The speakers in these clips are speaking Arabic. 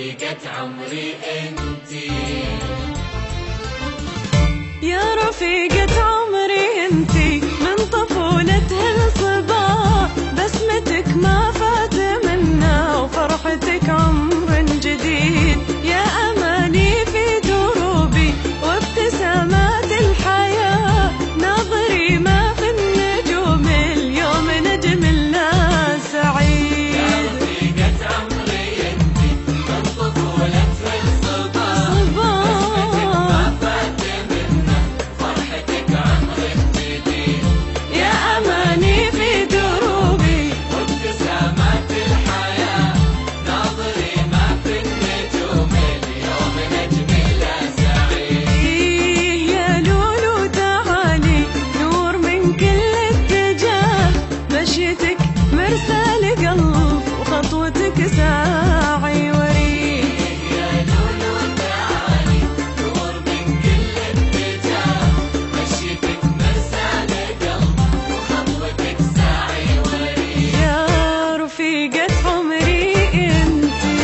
رفيقة عمري انتي، يا رفيقة عمري انتي، من طفولتها الصبا بسمتك ما فات منا وفرحتك عمر جديد، يا أماني في دروبي وابتسامات الحياة، ناظري ما في النجوم اليوم نجم الله سعيد. يا رفيقة عمري انتي، من طفولتها الصبا بسمتك ما فات منا فرحتك عمر جديد، يا أماني في دروبي وابتسامات الحياة، ناظري ما في النجوم اليوم نجم الله سعيد. يا لولو تعالي نور من كل اتجاه، مشيتك مرسال قلب وخطوتك ساعي وريد، يا لولو تعالي نور من كل اتجاه، مشيتك مرسال قلب وخطوتك ساعي وريد. يا رفيقة عمري انتي.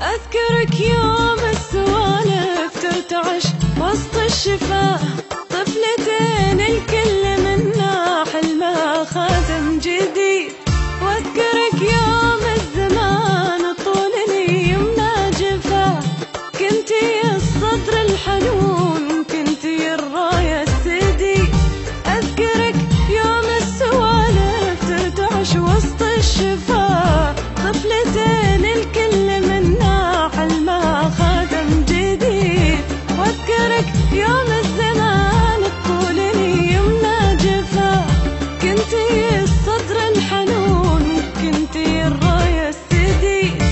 أذكرك يوم السوالف ترتعش وسط الشفاه، طفلتين الكل منا حلمها خاتم جديد، وأذكرك يوم الزمان الطول اللي يمنى جفاه، كنتي الصدر الحنون كنتي الراية السديد، أذكرك يوم السوالف ترتعش وسط الشفاه، طفلتين الكل منا حلمها خاتم جديد، واذكرك يوم الزمان الطول اللي يمنى جفاه، كنتي الصدر الحنون كنتي الراية السديد.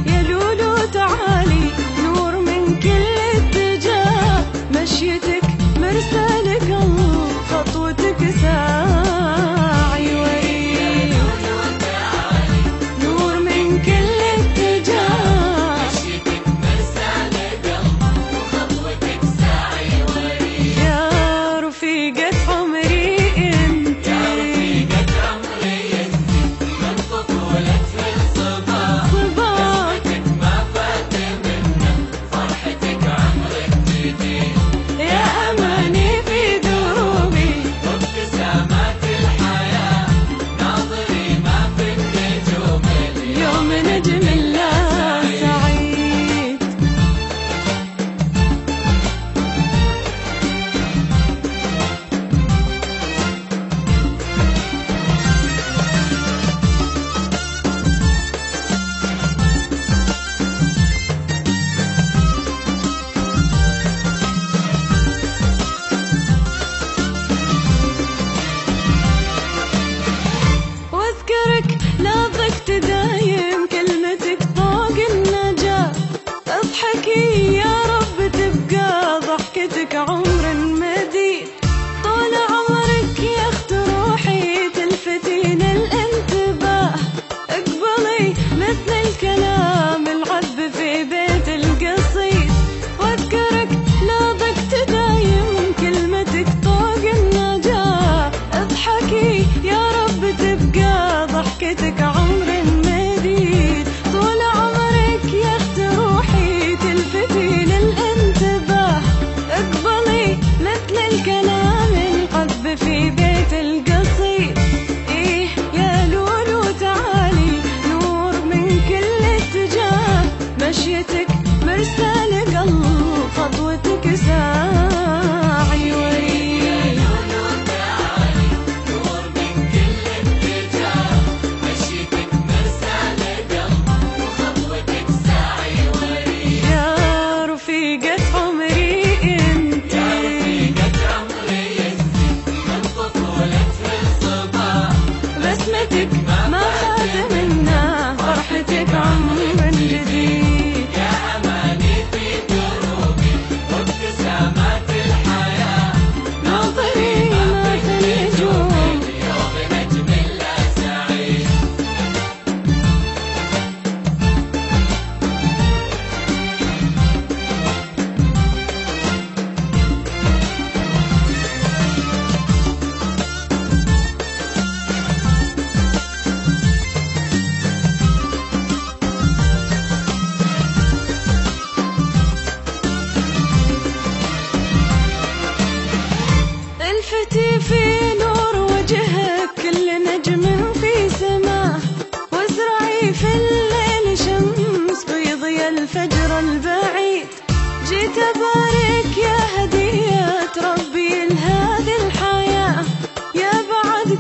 يا لولو تعالي نور من كل اتجاه، مشيتك مرسال قلب خطوتك ساعي وريد.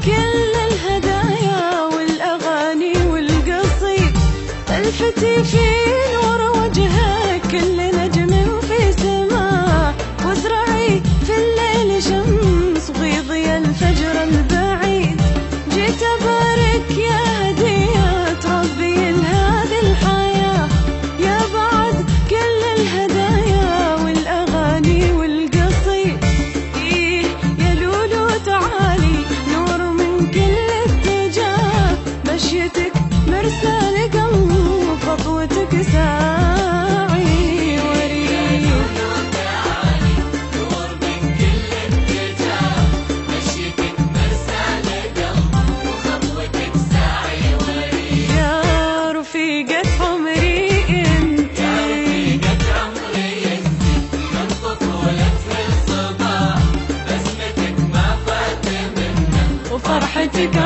كل الهدايا والأغاني والقصيد، الفتي في نور وجهك كل نجم في سماء، وازرعي في الليل شمس غيضي الفجر البعيد. جيت أبارك يا هدية ربي لهذه الحياة، يا بعد كل الهدايا والأغاني والقصيد. إيه يا لولو تعالي نور من كل اتجاه، مشيتك مرسى لقلب خطوتك ساعي وريد. تعالي نور من كل اتجاه، مشيتك مرسى لقلب وخطوتك ساعي وريد. يا رفيقة عمري انتي، رفيقة عمري انتي، من طفولة الصباح، بسمتك ما فات منها وفرحتك